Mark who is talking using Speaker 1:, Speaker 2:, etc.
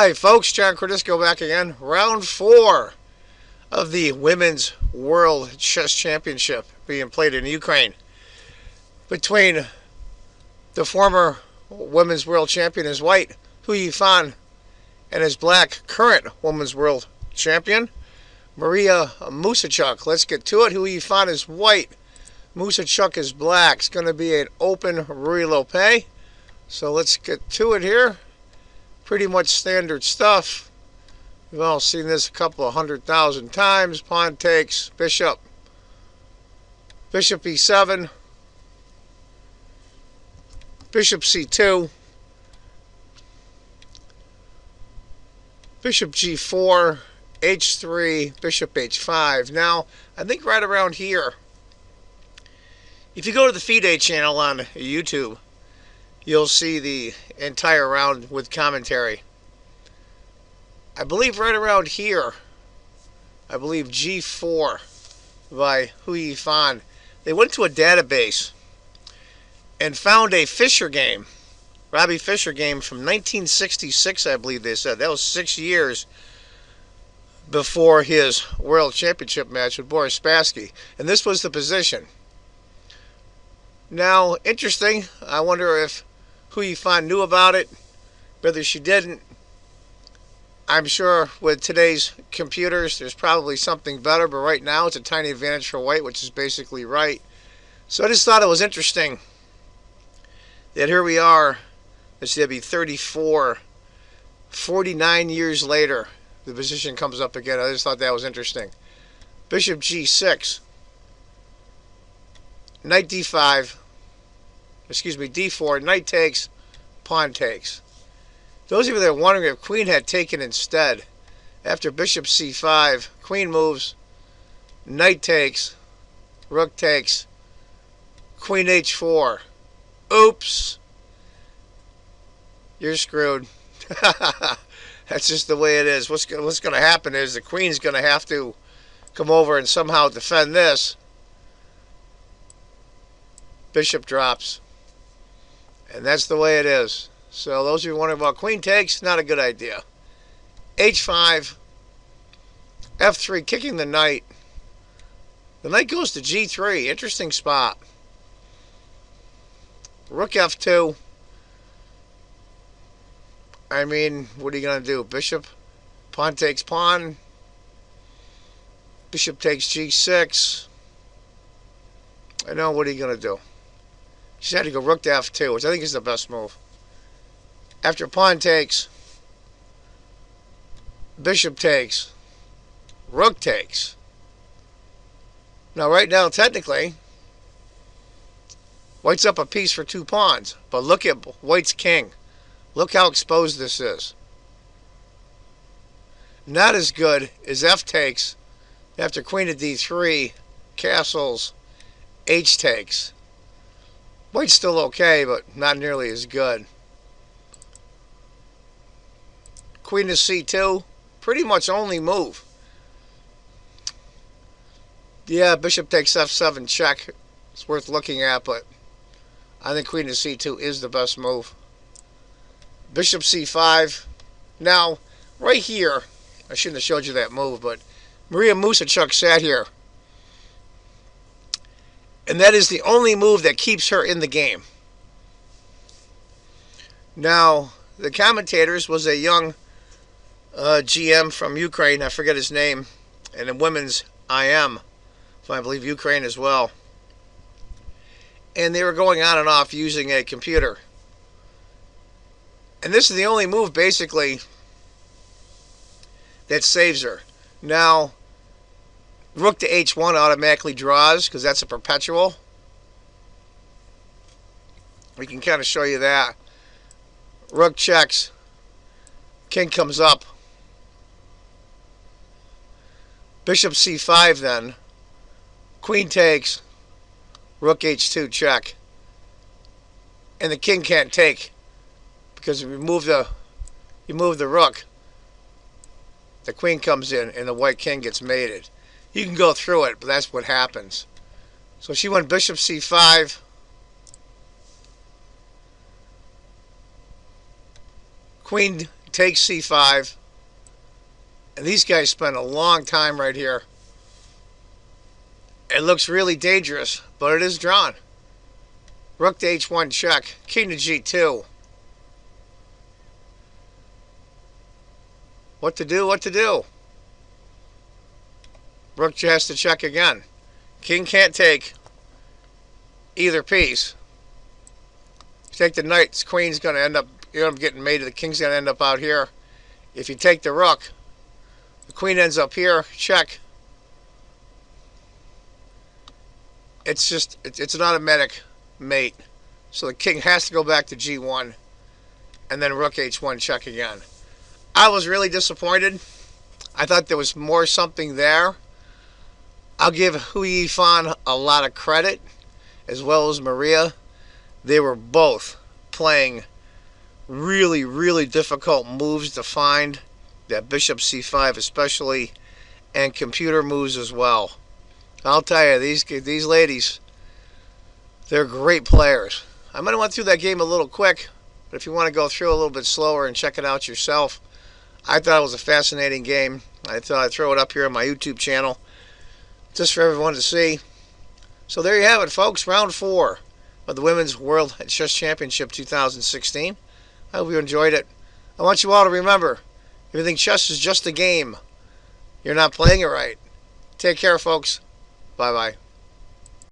Speaker 1: Hi folks, John Cordisco back again. Round 4 of the Women's World Chess Championship being played in Ukraine between the former Women's World Champion as white, Hu Yifan, and his black current Women's World Champion, Maria Muzychuk. Let's get to it. Hu Yifan is white, Muzychuk is black. It's going to be an open relope. So let's get to it here. Pretty much standard stuff. We've all seen this a couple of 100,000 times. Pawn takes, bishop. Bishop e7. Bishop c2. Bishop g4. h3. Bishop h5. Now, I think right around here, if you go to the FIDE channel on YouTube, you'll see the entire round with commentary. I believe right around here, I believe G4 by Hu Yifan. They went to a database and found a Fischer game, Robbie Fischer game from 1966, I believe they said. That was 6 years before his World Championship match with Boris Spassky. And this was the position. Now, interesting, I wonder if Hu Yifan knew about it, whether she didn't. I'm sure with today's computers there's probably something better, but right now it's a tiny advantage for white, which is basically right. So I just thought it was interesting that here we are, let's see, that'd be 34, 49 years later, the position comes up again. I just thought that was interesting. Bishop g6, knight d5, excuse me, d4, knight takes, pawn takes. Those of you that are wondering if queen had taken instead, after bishop c5, queen moves, knight takes, rook takes, queen h4. Oops. You're screwed. That's just the way it is. What's going to happen is the queen's going to have to come over and somehow defend this. Bishop drops. And that's the way it is. So those of you wondering about queen takes, not a good idea. h5, f3, kicking the knight. The knight goes to g3. Interesting spot. Rook f2. I mean, what are you going to do? Bishop, pawn takes pawn. Bishop takes g6. I know, what are you going to do? She had to go rook to f2, which I think is the best move. After pawn takes, bishop takes, rook takes. Now, right now, technically, white's up a piece for 2 pawns. But look at white's king. Look how exposed this is. Not as good as f takes after queen to d3, castles, h takes. White's still okay, but not nearly as good. Queen to c2, pretty much only move. Yeah, bishop takes f7 check. It's worth looking at, but I think queen to c2 is the best move. Bishop c5. Now, right here, I shouldn't have showed you that move, but Maria Muzychuk sat here. And that is the only move that keeps her in the game. Now, the commentators was a young GM from Ukraine, I forget his name, and in women's IM, so I believe Ukraine as well. And they were going on and off using a computer. And this is the only move, basically, that saves her. Now, rook to h1 automatically draws, because that's a perpetual. We can kind of show you that. Rook checks. King comes up. Bishop c5 then. Queen takes. Rook h2 check. And the king can't take, because if you move the rook, the queen comes in and the white king gets mated. You can go through it, but that's what happens. So she went bishop c5. Queen takes c5. And these guys spend a long time right here. It looks really dangerous, but it is drawn. Rook to h1 check. King to g2. What to do? What to do? Rook has to check again. King can't take either piece. If you take the knight, the queen's going to end up getting mated. The king's going to end up out here. If you take the rook, the queen ends up here. Check. It's an automatic mate. So the king has to go back to g1 and then rook h1 check again. I was really disappointed. I thought there was more something there. I'll give Hu Yifan a lot of credit, as well as Maria. They were both playing really, really difficult moves to find. That bishop c5 especially, and computer moves as well. I'll tell you, these ladies, they're great players. I might have went through that game a little quick, but if you want to go through a little bit slower and check it out yourself, I thought it was a fascinating game. I thought I'd throw it up here on my YouTube channel just for everyone to see. So there you have it, folks. Round 4 of the Women's World Chess Championship 2016. I hope you enjoyed it. I want you all to remember, if you think chess is just a game, you're not playing it right. Take care, folks. Bye-bye.